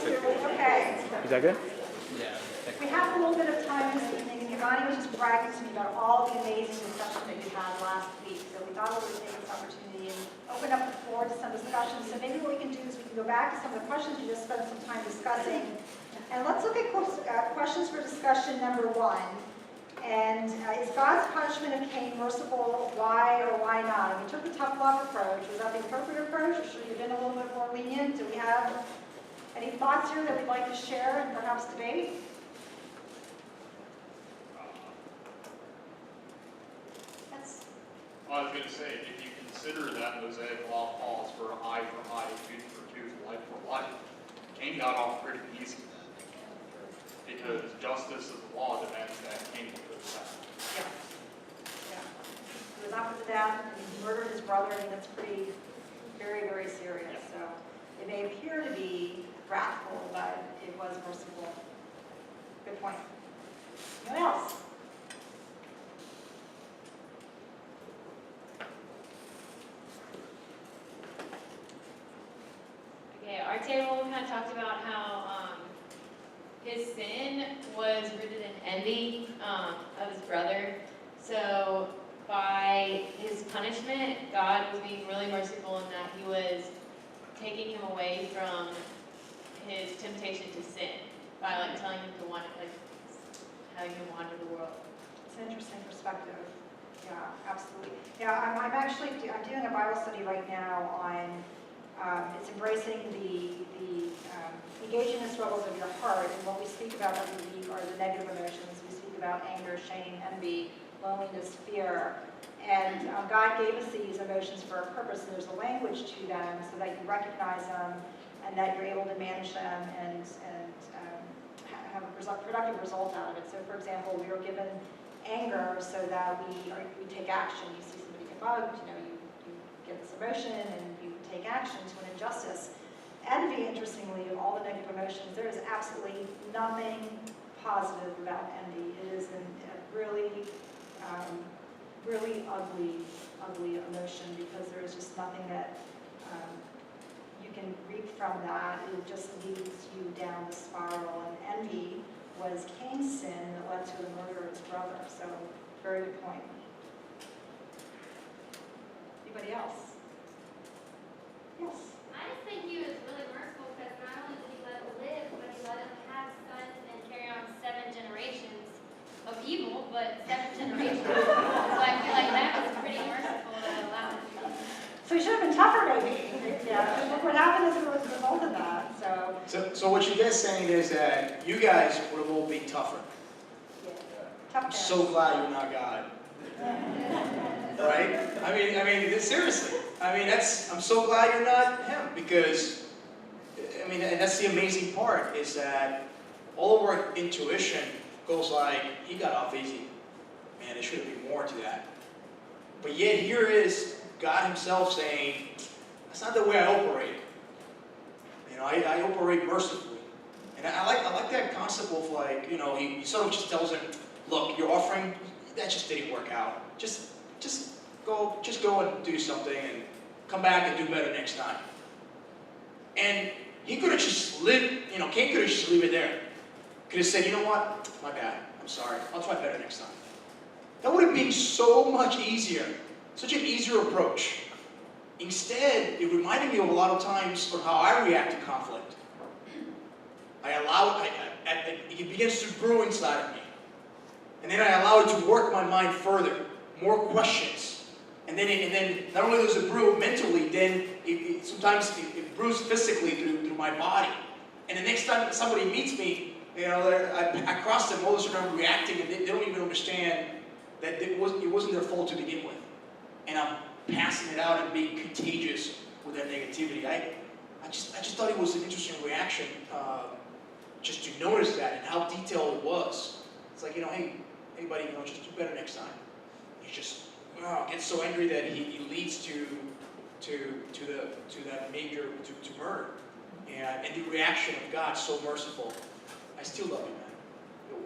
Okay. Is that good? Yeah. We have a little bit of time this evening, and Giovanni was just bragging to me about all the amazing discussion that you had last week. So we thought we would take this opportunity and open up the floor to some discussion. So maybe what we can do is we can go back to some of the questions you just spent some time discussing. And let's look at questions for discussion number one. And is God's punishment of Cain merciful? Why or why not? And we took the tough love approach. Was that the appropriate approach, or should we have been a little bit more lenient? Do we have any thoughts here that we'd like to share and perhaps debate? I was going to say, if you consider that Mosaic law calls for eye for eye, tooth for tooth, life for life, Cain got off pretty easy because justice of the law demands that Cain be put to death. Yeah. He was offered to death, and he murdered his brother, and that's pretty, very, very serious. So it may appear to be wrathful, but it was merciful. Good point. Anyone else? Okay, our table kind of talked about how his sin was rooted in envy of his brother. So by his punishment, God was being really merciful in that he was taking him away from his temptation to sin by like telling him to want, like having him wander the world. It's an interesting perspective. Yeah, absolutely. Yeah, I'm doing a Bible study right now on it's embracing the engaging in the struggles of your heart, and what we speak about are the negative emotions. We speak about anger, shame, envy, loneliness, fear, and God gave us these emotions for a purpose, and there's a language to them so that you recognize them and that you're able to manage them and have a productive result out of it. So, for example, we were given anger so that we take action. You see somebody get bugged, you get this emotion and you take action to an injustice. Envy, interestingly, of all the negative emotions, there is absolutely nothing positive about envy. It is a really, really ugly emotion because there is just nothing that you can reap from that. It just leads you down the spiral. And envy was Cain's sin that led to the murder of his brother. So, very good point. Anybody else? Yes. I just think he was really merciful because not only did he let him live, but he let him have sons and carry on 7 generations of evil, but 7 generations. So I feel like that was pretty merciful to allow him to do that. So he should have been tougher, maybe. Yeah. Look what happened as a result of that. So what you guys saying is that you guys were a little bit tougher. Yeah. Tough I'm so glad you're not God. Right? I mean, seriously. I'm so glad you're not him because, and that's the amazing part is that all of our intuition goes like, he got off easy. Man, there should be more to that. But yet here is God himself saying, that's not the way I operate. I operate mercifully. And I like that concept of like, he sort of just tells him, look, your offering, that just didn't work out. Just go and do something and come back and do better next time. And he could have just Cain could have just leave it there. Could have said, you know what? My bad. I'm sorry. I'll try better next time. That would have been so much easier. Such an easier approach. Instead, it reminded me of a lot of times of how I react to conflict. It begins to brew inside of me. And then I allow it to work my mind further. More questions. And then not only does it brew mentally, then sometimes it brews physically through my body. And the next time somebody meets me, I cross them, all of a sudden I'm reacting, and they don't even understand that it wasn't their fault to begin with. And I'm passing it out and being contagious with that negativity. I just thought it was an interesting reaction, just to notice that and how detailed it was. It's like, hey buddy, just do better next time. He just gets so angry that he leads to that major to murder. And the reaction of God, so merciful. I still love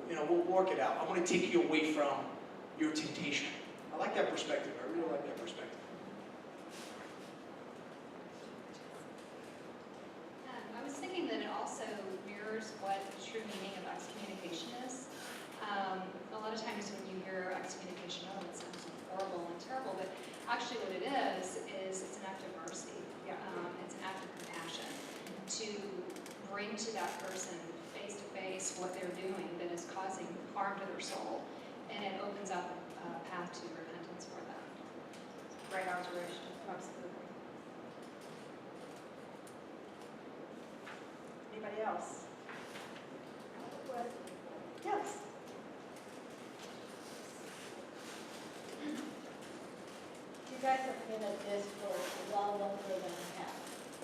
you, man. We'll work it out. I want to take you away from your temptation. I like that perspective. I really like that perspective. I was thinking that it also actually what it is it's an act of mercy. Yeah. It's an act of compassion to bring to that person face to face what they're doing that is causing harm to their soul, and it opens up a path to repentance for them. Great observation, absolutely. Anybody else? Yes. You guys have been at this for a lot longer than I have.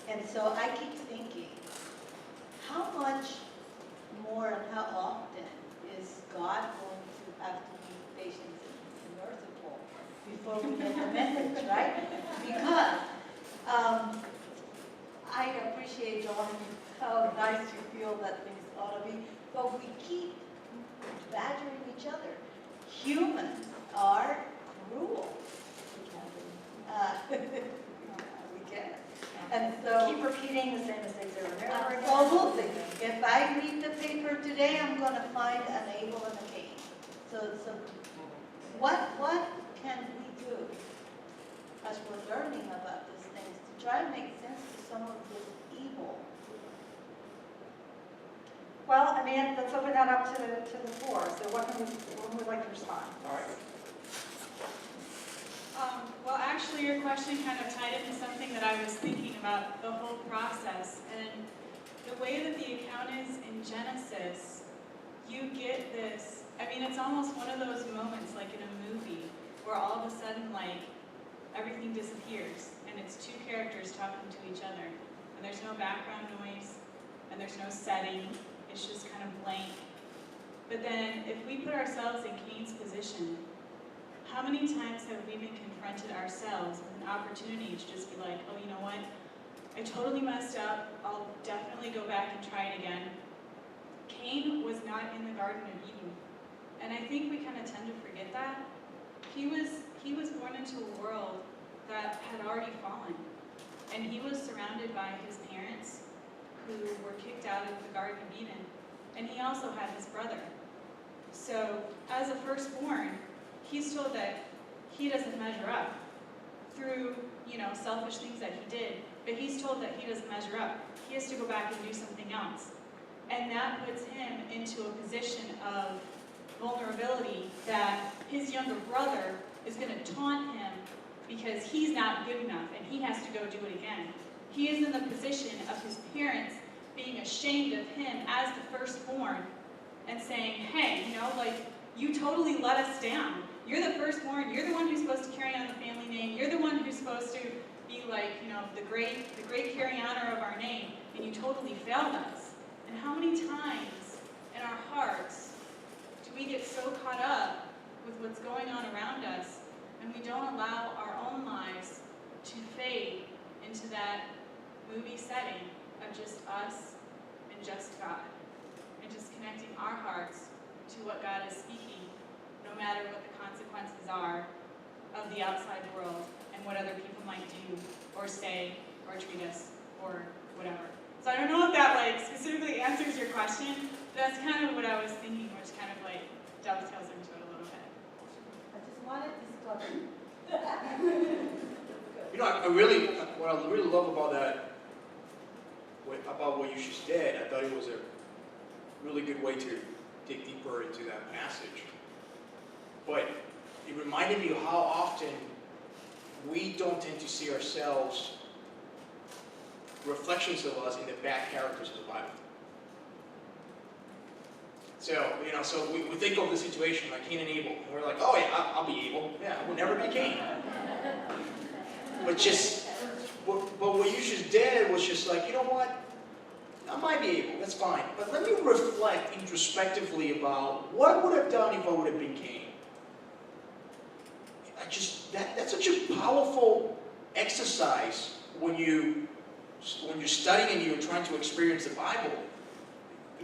And so I keep thinking, how much more and how often is God going to have to be patient and merciful before we get the message, right? Because I appreciate, John, how nice you feel that things ought to be, but we keep badgering each other. Humans are cruel. We can. And so, Keep repeating the same mistakes over and over again. absolutely. If I read the paper today, I'm going to find an Abel and a Cain. So what can we do as we're learning about these things to try and make sense to some of this evil? Well, I mean, let's open that up to the floor. So what would we like to respond? All right. Well, actually, your question kind of tied into something that I was thinking about the whole process. And the way that the account is in Genesis, you get this, I mean, it's almost one of those moments like in a movie where all of a sudden, like, everything disappears and it's two characters talking to each other. And there's no background noise and there's no setting. It's just kind of blank. But then if we put ourselves in Cain's position, how many times have we been confronted ourselves with an opportunity to just be like, oh, you know what? I totally messed up. I'll definitely go back and try it again. Cain was not in the Garden of Eden. And I think we kind of tend to forget that. He was born into a world that had already fallen. And he was surrounded by his parents who were kicked out of the Garden of Eden. And he also had his brother. So as a firstborn, he's told that he doesn't measure up through, selfish things that he did, but he's told that he doesn't measure up. He has to go back and do something else. And that puts him into a position of vulnerability that his younger brother is going to taunt him because he's not good enough and he has to go do it again. He is in the position of his parents being ashamed of him as the firstborn and saying, hey, you totally let us down. You're the firstborn, you're the one who's supposed to carry on the family name, you're the one who's supposed to be the great carrying honor of our name, and you totally failed us. And how many times in our hearts do we get so caught up with what's going on around us, and we don't allow our own lives to fade into that movie setting of just us and just God, and just connecting our hearts to what God is speaking, no matter what the consequences are of the outside world and what other people might do or say or treat us or whatever. So I don't know if that specifically answers your question, but that's kind of what I was thinking, which kind of dovetails into it a little bit. I just wanted discussion. What I really love about that, about what you just did, I thought it was a really good way to dig deeper into that passage. But it reminded me of how often we don't tend to see ourselves, reflections of us in the bad characters of the Bible. So, we think of the situation like Cain and Abel, and we're like, oh yeah, I'll be Abel. Yeah, I will never be Cain. But what you just did was just like, you know what? I might be able, that's fine. But let me reflect introspectively about what I would have done if I would have been Cain. That's such a powerful exercise when you're studying and you're trying to experience the Bible.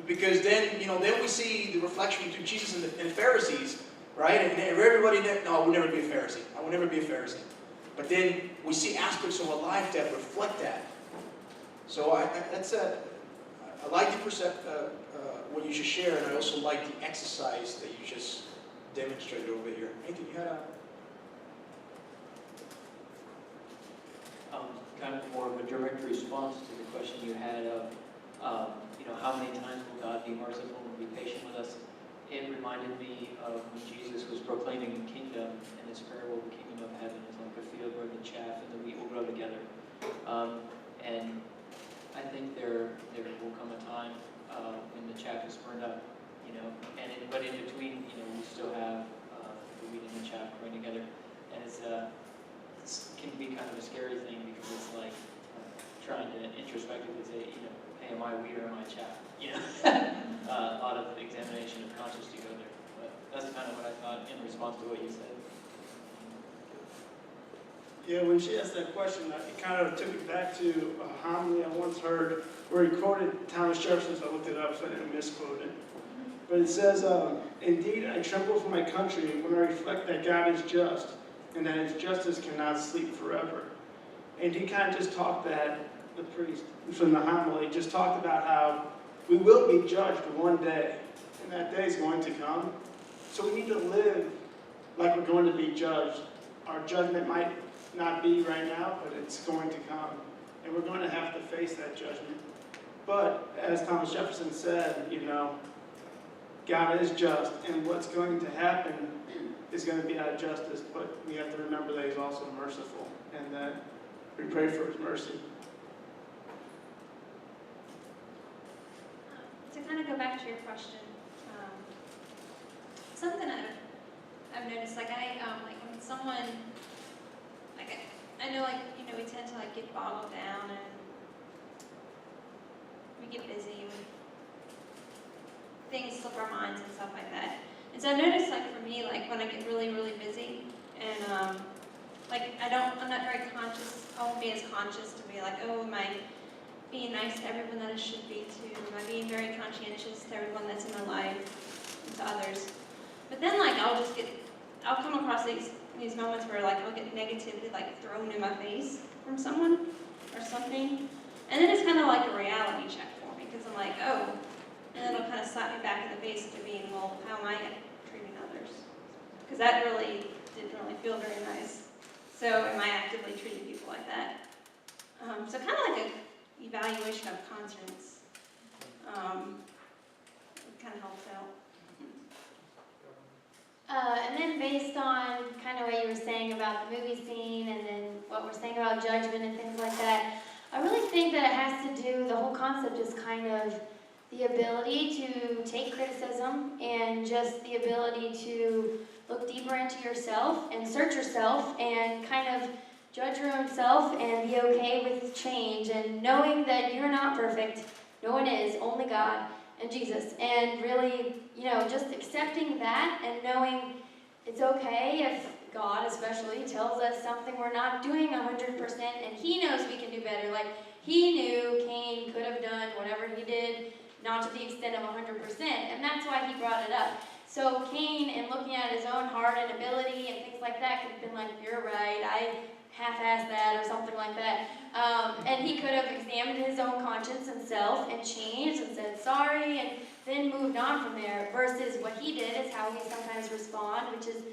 Because then we see the reflection between Jesus and the Pharisees, right? And everybody there, no, I would never be a Pharisee. I would never be a Pharisee. But then we see aspects of our life that reflect that. So I like what you just shared, and I also like the exercise that you just demonstrated over here. Nathan, you had a... kind of more of a direct response to the question you had of, how many times will God be merciful and be patient with us? It reminded me of when Jesus was proclaiming the kingdom, and this parable of the kingdom of heaven is like a field where the chaff and the wheat will grow together. And I think there will come a time when the chaff is burned up, but in between, we still have the wheat and the chaff growing together, and it can be kind of a scary thing because it's like trying to introspectively say, hey, am I wheat or am I chaff? A lot of examination of conscience to go there, but that's kind of what I thought in response to what you said. Yeah, when she asked that question, it kind of took me back to a homily I once heard where he quoted Thomas Jefferson, so I looked it up so I didn't misquote it. But it says, "Indeed, I tremble for my country when I reflect that God is just and that his justice cannot sleep forever." And he kind of just talked that, the priest from the homily, just talked about how we will be judged one day, and that day is going to come. So we need to live like we're going to be judged. Our judgment might not be right now, but it's going to come. And we're going to have to face that judgment. But as Thomas Jefferson said, God is just, and what's going to happen is going to be out of justice, but we have to remember that he's also merciful, and that we pray for his mercy. To kind of go back to your question, something I've noticed, like when someone, I know we tend to get boggled down and we get busy and things slip our minds and stuff like that. And so I've noticed for me, when I get really, really busy and I'm not very conscious, I won't be as conscious to be oh, am I being nice to everyone that I should be to? Am I being very conscientious to everyone that's in my life and to others? But then I'll come across these moments where I'll get negativity thrown in my face from someone or something. And then it's kind of like a reality check for me because I'm oh, and then it'll kind of slap me back in the face to being, well, how am I treating others? Because that really didn't really feel very nice. So am I actively treating people like that? So kind of like a evaluation of conscience. It kind of helps out. And then based on kind of what you were saying about the movie scene and then what we're saying about judgment and things like that, I really think that it has to do, the whole concept is kind of the ability to take criticism and just the ability to look deeper into yourself and search yourself and kind of judge your own self and be okay with change and knowing that you're not perfect. No one is, only God and Jesus. And really, just accepting that and knowing it's okay if God especially tells us something we're not doing 100% and he knows we can do better. He knew Cain could have done whatever he did, not to the extent of 100%, and that's why he brought it up. So Cain, in looking at his own heart and ability and things like that, could have been you're right, I half-assed that or something like that. And he could have examined his own conscience and self and changed and said sorry and then moved on from there, versus what he did is how we sometimes respond, which is,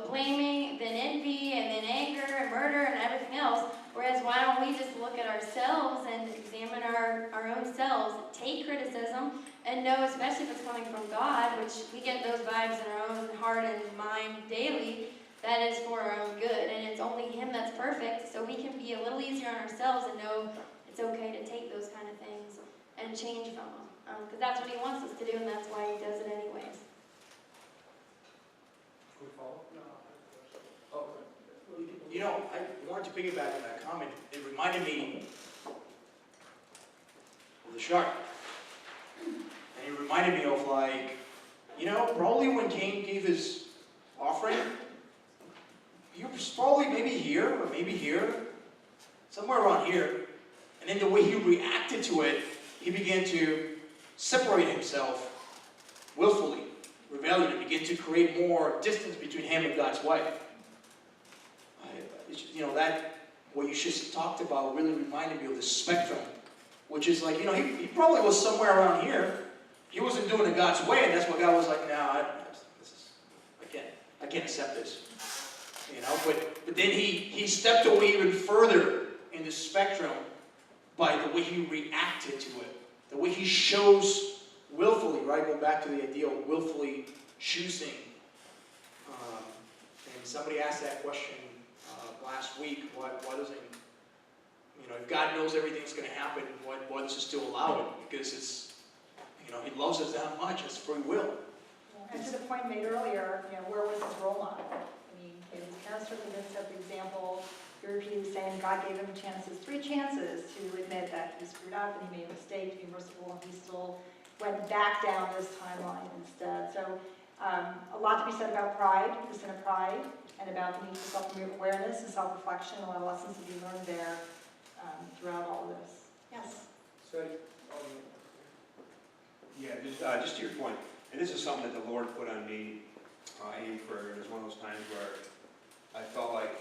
blaming, then envy, and then anger and murder and everything else. Whereas why don't we just look at ourselves and examine our own selves, take criticism, and know, especially if it's coming from God, which we get those vibes in our own heart and mind daily, that is for our own good, and it's only him that's perfect, so we can be a little easier on ourselves and know it's okay to take those kind of things and change from them. Because that's what he wants us to do, and that's why he does it anyways. Quick follow-up? No. I wanted to piggyback on that comment. It reminded me of the shark. And it reminded me of probably when Cain gave his offering, he was probably maybe here or maybe here, somewhere around here. And then the way he reacted to it, he began to separate himself willfully, rebellion, and begin to create more distance between him and God's wife. That what you just talked about really reminded me of the spectrum, which is he probably was somewhere around here. He wasn't doing it God's way, and that's what God was like, I can't accept this. But then he stepped away even further in the spectrum by the way he reacted to it. The way he shows willfully, right? Going back to the idea of willfully choosing. And somebody asked that question last week, why doesn't, if God knows everything's going to happen, why does he still allow it? Because it's, he loves us that much, it's free will. And to the point made earlier, where was his role model? I mean, his parents certainly didn't set the example. He repeatedly saying God gave him chances, 3 chances to admit that he screwed up and he made a mistake, to be merciful, and he still went back down this timeline instead. So a lot to be said about pride, the sin of pride, and about the need for self-awareness and self-reflection, a lot of lessons to be learned there throughout all of this. Yes? So, just to your point, and this is something that the Lord put on me in prayer. It was one of those times where I felt like,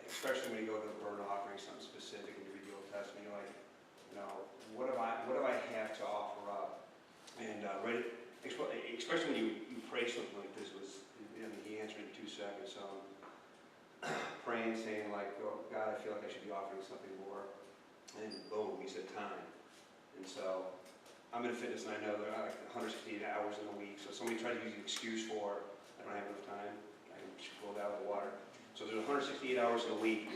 especially when you go to the burnt offering, something specific, and you read the Old Testament, you're like, what do I have to offer up? And especially when you pray something like this, he answered in 2 seconds. So I'm praying, saying like, oh, God, I feel like I should be offering something more. And boom, he said time. And so I'm in fitness, and I know there are like 168 hours in a week. So somebody tried to use an excuse for, I don't have enough time, I just pulled out of the water. So there's 168 hours in a week.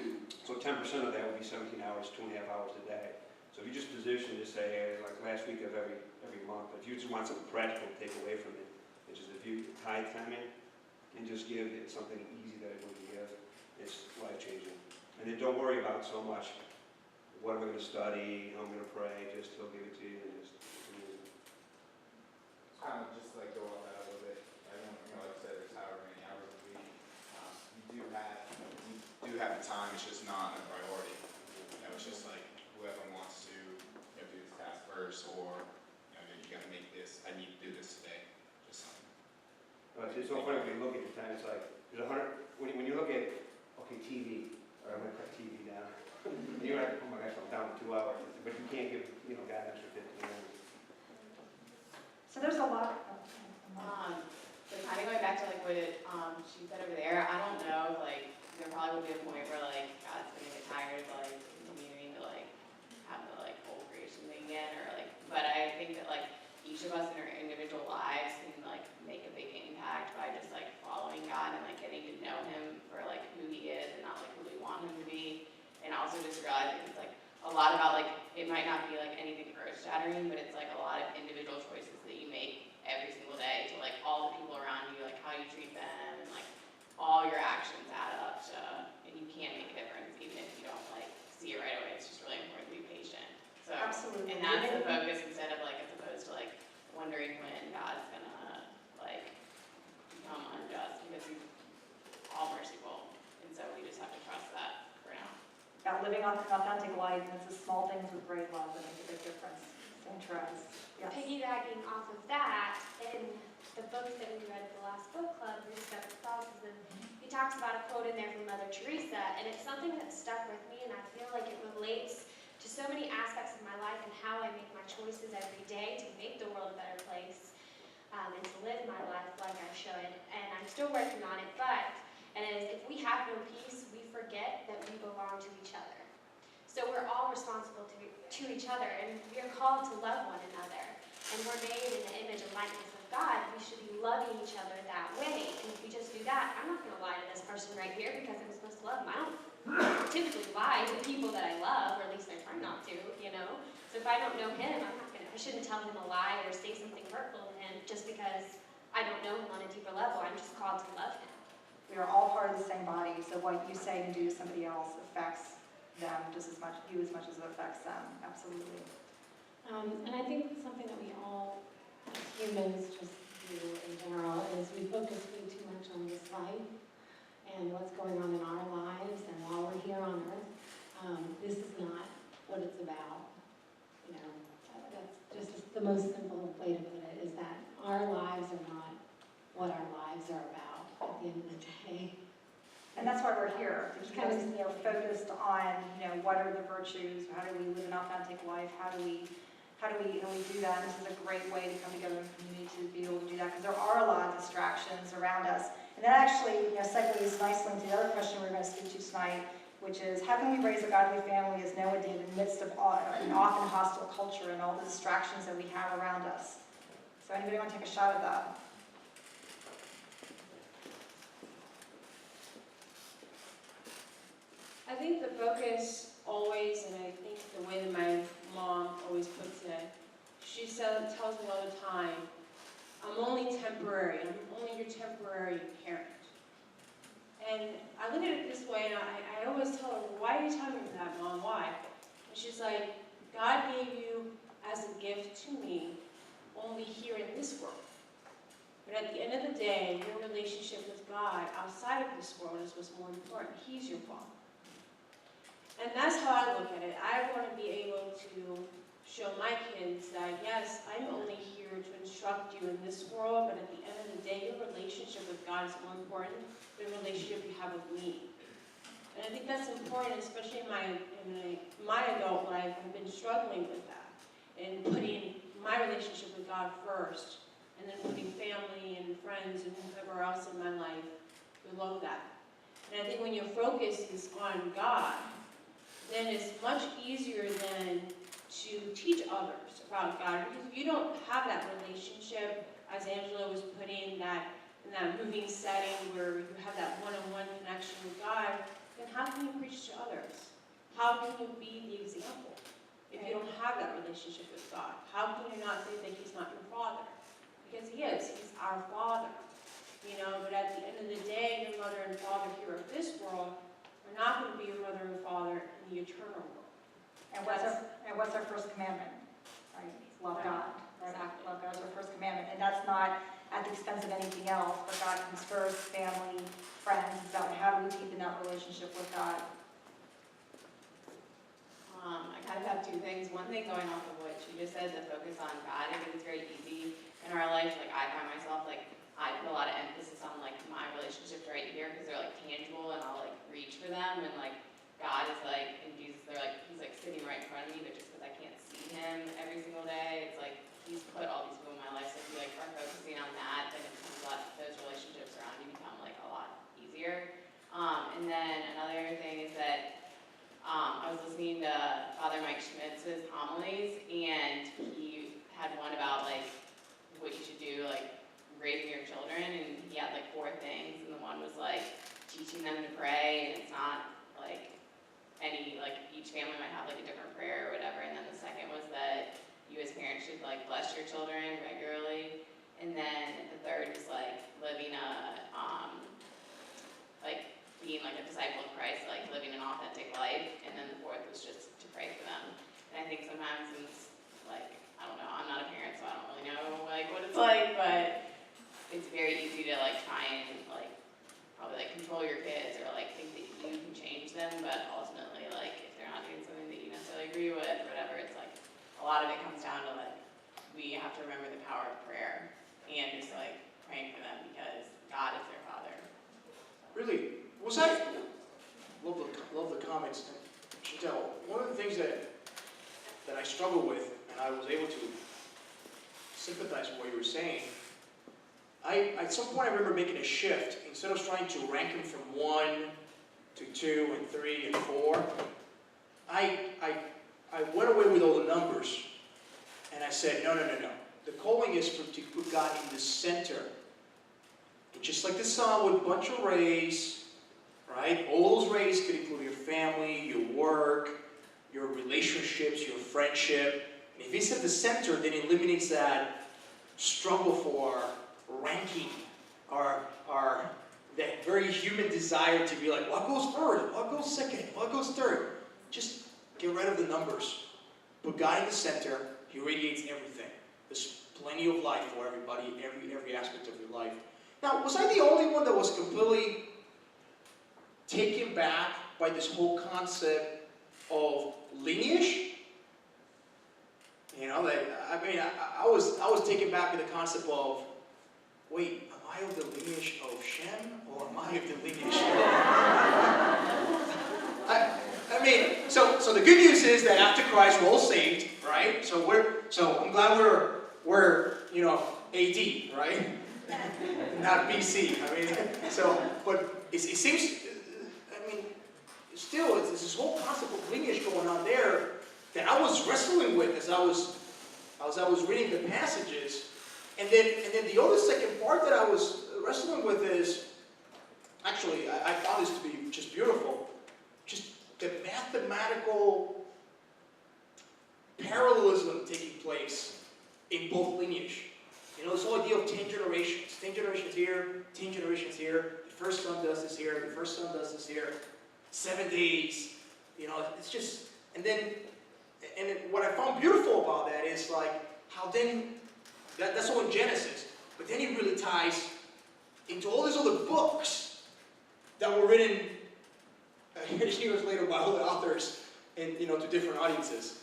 So 10% of that would be 17 hours, 2.5 hours a day. So if you just position to say, hey, like last week of every month, if you just want something practical to take away from it, it's just if you tithe time in and just give it something easy that everyone can give, it's life-changing. And then don't worry about so much, what am I going to study, how I'm going to pray, just he'll give it to you, and just, it's amazing. Kind of just like go on that a little bit. Everyone, like I said, there's however many hours a week. You do have the time, it's just not a priority. It's just like whoever wants to do this task first, or you gotta make this, I need to do this today. Just something. It's so funny when you look at the time, it's like, there's 100, when you look at, TV, or I'm going to cut TV down, and you're like, oh my gosh, I'm down to 2 hours, but you can't give, God an extra 15 minutes. So there's a lot. So kind of going back to what she said over there, I don't know, there probably will be a point where God's gonna get tired of continuing to have the whole creation thing again, or but I think that each of us in our individual lives can make a big impact by just following God and getting to know him for who he is and not who we want him to be. And also just realizing it's a lot about it might not be anything earth-shattering, but it's a lot of individual choices that you make every single day to all the people around you, how you treat them, and all your actions add up to, and you can make a difference even if you don't see it right away. It's just really important to be patient. So, Absolutely. And that's the focus instead of as opposed to wondering when God's gonna become unjust, because he's all merciful, and so we just have to trust that for now. About living authentic life, and it's the small things with great love that make a big difference. Interest. Yes. Piggybacking off of that, in the books that we read at the last book club, Rediscovered Crosses, and he talks about a quote in there from Mother Teresa, and it's something that stuck with me, and I feel like it relates to so many aspects of my life and how I make my choices every day to make the world a better place, and to live my life like I should. And I'm still working on it, and it is, if we have no peace, we forget that we belong to each other. So we're all responsible to each other, and we are called to love one another. And we're made in the image and likeness of God. We should be loving each other that way. And if we just do that, I'm not going to lie to this person right here because I'm supposed to love them. I don't typically lie to people that I love, or at least I try not to, So if I don't know him, I shouldn't tell him a lie or say something hurtful to him just because I don't know him on a deeper level. I'm just called to love him. We are all part of the same body, so what you say and do to somebody else affects them just as much, you as much as it affects them. Absolutely. And I think something that we all, as humans, just do in general is we focus way too much on this life and what's going on in our lives, and while we're here on earth, this is not what it's about. That's just the most simple way to put it, is that our lives are not what our lives are about at the end of the day. And that's why we're here, to keep us focused on, what are the virtues, how do we live an authentic life, how do we do that? And this is a great way to come together in community to be able to do that, because there are a lot of distractions around us. And that actually, segues nicely into the other question we're going to speak to tonight, which is, how can we raise a godly family as Noah did in the midst of an often hostile culture and all the distractions that we have around us? So anybody want to take a shot at that? I think the focus always, and I think the way that my mom always puts it, she tells me all the time, I'm only temporary, I'm only your temporary parent. And I look at it this way, and I always tell her, well, why are you telling me that, Mom? Why? And she's like, God gave you as a gift to me only here in this world. But at the end of the day, your relationship with God outside of this world is what's more important. He's your Father. And that's how I look at it. I want to be able to show my kids that, yes, I'm only here to instruct you in this world, but at the end of the day, your relationship with God is more important than the relationship you have with me. And I think that's important, especially in my adult life. I've been struggling with that and putting my relationship with God first, and then putting family and friends and whoever else in my life below that. And I think when your focus is on God, then it's much easier than to teach others about God. Because if you don't have that relationship, as Angela was putting that in that moving setting where you have that one-on-one connection with God, then how can you preach to others? How can you be the example if you don't have that relationship with God? How can you not say that He's not your Father? Because He is. He's our Father. You know, but at the end of the day, your mother and father here of this world are not going to be your mother and father in the eternal world. And what's our first commandment? Right? Love God. Right? Exactly. Love God is our first commandment. And that's not at the expense of anything else, but God comes first, family, friends. It's about how do we deepen that relationship with God. I kind of have two things. One thing going off of what she just said, the focus on God. I think it's very easy in our life. Like I find myself I put a lot of emphasis on my relationships right here because they're tangible and I'll reach for them, and God is and Jesus, He's sitting right in front of me, but just because I can't see Him every single day, it's He's put all these people in my life. So if you are focusing on that, then it becomes those relationships around you become a lot easier. And then another thing is that I was listening to Father Mike Schmitz's homilies, and he had one about what you should do raising your children, and he had 4 things, and the one was teaching them to pray, and it's not each family might have a different prayer or whatever, and then the second was that you as parents should bless your children regularly, and then the third is living being a disciple of Christ, living an authentic life, and then the fourth was just to pray for them. And I think sometimes since I don't know, I'm not a parent, so I don't really know what it's but it's very easy to try and probably control your kids or think that you can change them, but ultimately if they're not doing something that you necessarily agree with or whatever, it's a lot of it comes down to we have to remember the power of prayer and just praying for them because God is their Father. Really, love the comments. Chantel, one of the things that I struggle with, and I was able to sympathize with what you were saying, at some point I remember making a shift. Instead of trying to rank them from 1 to 2 and 3 and 4, I went away with all the numbers, and I said, no. The calling is to put God in the center. And just like the song with a bunch of rays, right? All those rays could include your family, your work, your relationships, your friendship. And if it's at the center, then it eliminates that struggle for ranking, that very human desire to be what goes first, what goes second, what goes third. Just get rid of the numbers. Put God in the center. He radiates everything. There's plenty of life for everybody, every aspect of your life. Now, was I the only one that was completely taken back by this whole concept of lineage? I was taken back by the concept of, wait, am I of the lineage of Shem, or am I of the lineage of... So the good news is that after Christ, we're all saved, right? So I'm glad we're AD, right? Not BC. But it seems, still, it's this whole concept of lineage going on there that I was wrestling with as I was reading the passages. And then the other second part that I was wrestling with is, actually, I found this to be just beautiful, just the mathematical parallelism taking place in both lineage. You know, this whole idea of 10 generations. 10 generations here, 10 generations here. The first son does this here, the first son does this here. 7 days. You know, it's just, and then what I found beautiful about that is like, how then, that's all in Genesis, but then it really ties into all these other books that were written years later by other authors and, you know, to different audiences.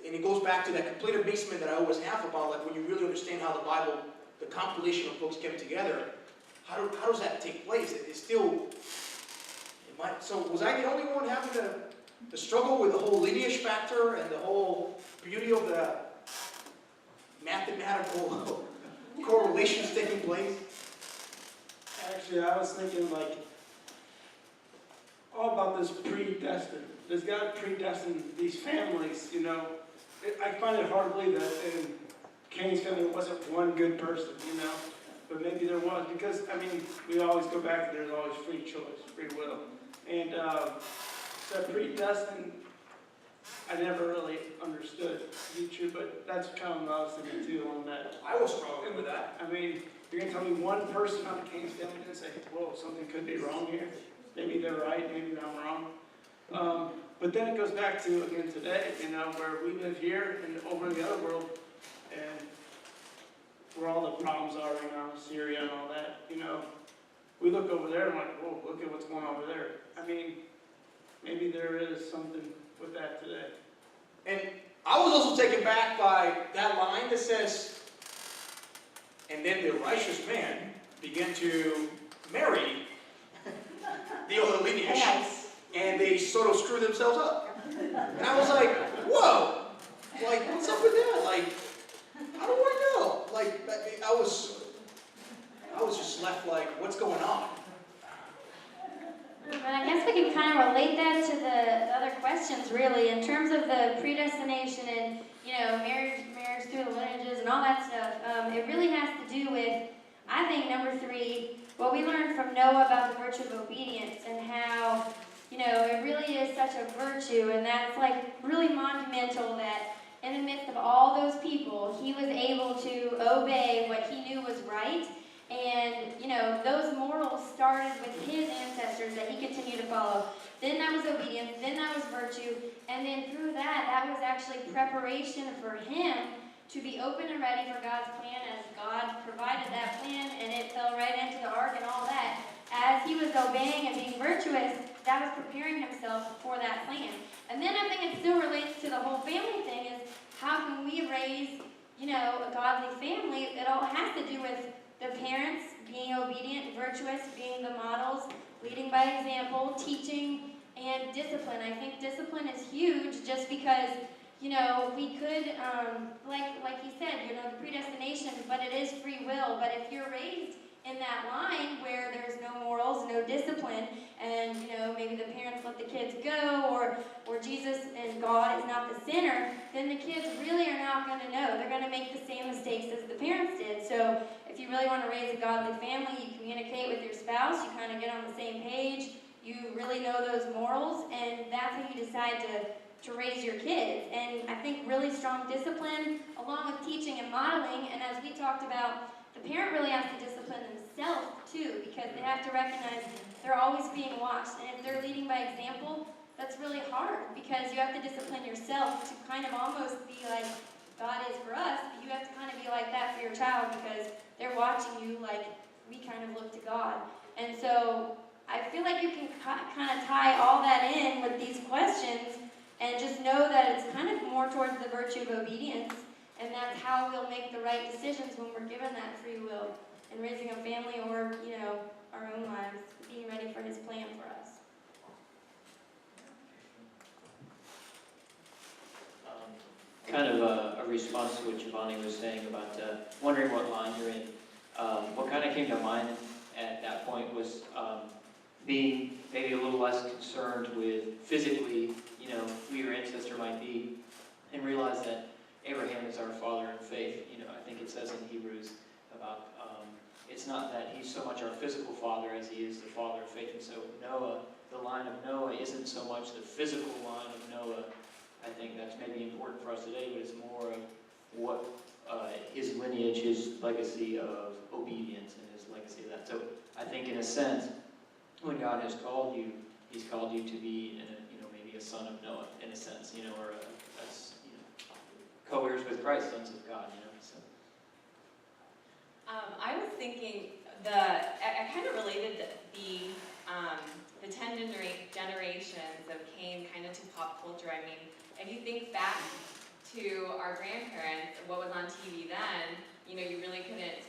And it goes back to that complete amazement that I always have about, like, when you really understand how the Bible, the compilation of books came together, how does that take place? It's still, so was I the only one having the struggle with the whole lineage factor and the whole beauty of the mathematical correlations taking place? Actually, I was thinking like, all about this predestined. Does God predestine these families, you know? I find it hard to believe that in Cain's family there wasn't one good person, you know? But maybe there was, because, I mean, we always go back to there's always free choice, free will. And so predestined, I never really understood to be true, but that's kind of what I was thinking too on that. I was struggling with that. I mean, you're going to tell me one person on the Cain's family and say, whoa, something could be wrong here. Maybe they're right, maybe I'm wrong. But then it goes back to, again, today, you know, where we live here and over in the other world, and where all the problems are right now, Syria and all that, you know. We look over there and we're like, whoa, look at what's going on over there. I mean, maybe there is something with that today. And I was also taken back by that line that says, and then the righteous man began to marry the other lineage, and they sort of screw themselves up. And I was like, whoa, like, what's up with that? Like, how do I know? Like, I was just left like, what's going on? But I guess we can kind of relate that to the other questions, really, in terms of the predestination and, you know, marriage through the lineages and all that stuff. It really has to do with, I think, number 3, what we learned from Noah about the virtue of obedience and how, you know, it really is such a virtue, and that's like really monumental that in the midst of all those people, he was able to obey what he knew was right. And, you know, those morals started with his ancestors that he continued to follow. Then that was obedience, then that was virtue, and then through that, that was actually preparation for him to be open and ready for God's plan as God provided that plan, and it fell right into the ark and all that. As he was obeying and being virtuous, that was preparing himself for that plan. And then I think it still relates to the whole family thing is how can we raise, you know, a godly family? It all has to do with the parents being obedient, virtuous, being the models, leading by example, teaching, and discipline. I think discipline is huge just because, you know, we could, like he said, you know, the predestination, but it is free will. But if you're raised in that line where there's no morals, no discipline, and, you know, maybe the parents let the kids go, or Jesus and God is not the center, then the kids really are not going to know. They're going to make the same mistakes as the parents did. So if you really want to raise a godly family, you communicate with your spouse, you kind of get on the same page, you really know those morals, and that's how you decide to raise your kids. And I think really strong discipline, along with teaching and modeling, and as we talked about, the parent really has to discipline themselves too, because they have to recognize they're always being watched. And if they're leading by example, that's really hard, because you have to discipline yourself to kind of almost be like God is for us, but you have to kind of be like that for your child, because they're watching you like we kind of look to God. And so I feel like you can kind of tie all that in with these questions and just know that it's kind of more towards the virtue of obedience, and that's how we'll make the right decisions when we're given that free will in raising a family or, you know, our own lives, being ready for his plan for us. Kind of a response to what Giovanni was saying about wondering what line you're in. What kind of came to mind at that point was being maybe a little less concerned with physically, you know, who your ancestor might be, and realize that Abraham is our father in faith. You know, I think it says in Hebrews about it's not that he's so much our physical father as he is the father of faith. And so Noah, the line of Noah isn't so much the physical line of Noah. I think that's maybe important for us today, but it's more of what his lineage, his legacy of obedience and his legacy of that. So I think in a sense, when God has called you, he's called you to be, maybe a son of Noah, in a sense, or co-heirs with Christ, sons of God, so. I was thinking I kind of related the 10 generations of Cain kind of to pop culture. I mean, if you think back to our grandparents, what was on TV then, you really couldn't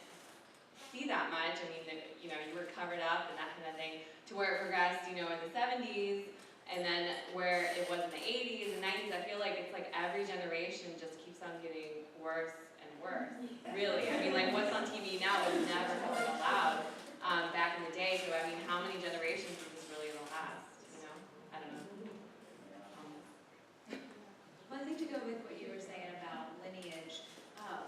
see that much. I mean, you were covered up and that kind of thing, to where it progressed, in the 70s, and then where it was in the 80s and 90s. I feel like it's like every generation just keeps on getting worse and worse, really. I mean, like what's on TV now was never really allowed back in the day. So, I mean, how many generations is this really going to last, I don't know. Well, I think to go with what you were saying about lineage,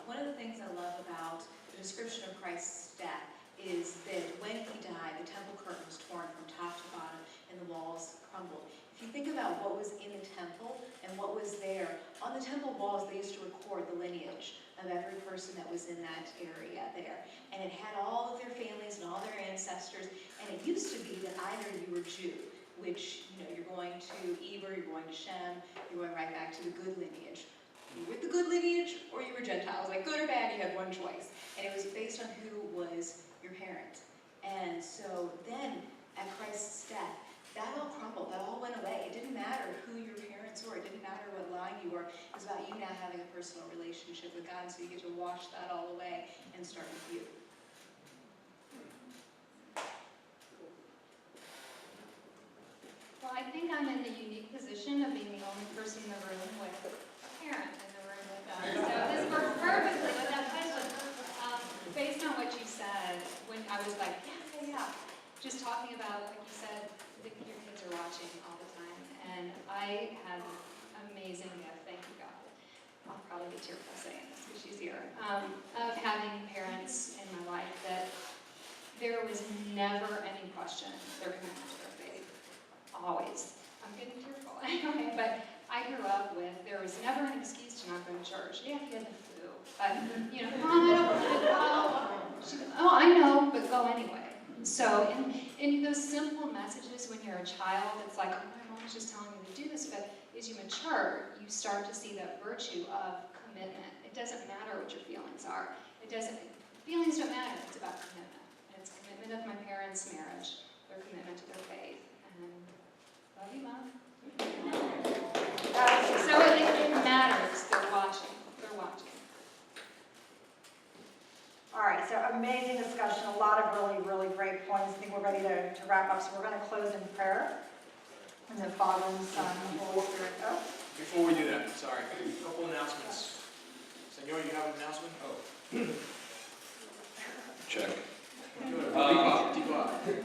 one of the things I love about the description of Christ's death is that when he died, the temple curtain was torn from top to bottom and the walls crumbled. If you think about what was in the temple and what was there, on the temple walls they used to record the lineage of every person that was in that area there. And it had all of their families and all their ancestors, and it used to be that either you were Jew, which, you're going to Eber, you're going to Shem, you're going right back to the good lineage. You were the good lineage, or you were Gentiles, like good or bad, you had one choice. And it was based on who was your parent. And so then, at Christ's death, that all crumbled, that all went away. It didn't matter who your parents were, it didn't matter what line you were. It was about you now having a personal relationship with God, and so you get to wash that all away and start with you. Well, I think I'm in the unique position of being the only person in the room with a parent in the room with us. So this works perfectly with that question. Based on what you said, when I was like, yeah, just talking about, like you said, your kids are watching all the time. And I had an amazing gift, thank you God. I'll probably be tearful saying this because she's here, of having parents in my life that there was never any question their commitment to their faith. Always. I'm getting tearful anyway, but I grew up with, there was never an excuse to not go to church. Yeah, you had the flu, but, Mom, I don't want to go. Oh, I know, but go anyway. So, in those simple messages when you're a child, it's like, oh, my mom's just telling me to do this, but as you mature, you start to see that virtue of commitment. It doesn't matter what your feelings are. Feelings don't matter, it's about commitment. And it's commitment of my parents' marriage, their commitment to their faith. Love you, Mom. So it matters. They're watching. They're watching. All right, so amazing discussion, a lot of really, really great points. I think we're ready to wrap up, so we're going to close in prayer. And the Father and the Son and the Holy Spirit. Oh. Before we do that, sorry, a couple announcements. Senor, you have an announcement? Oh. Check. Deepak.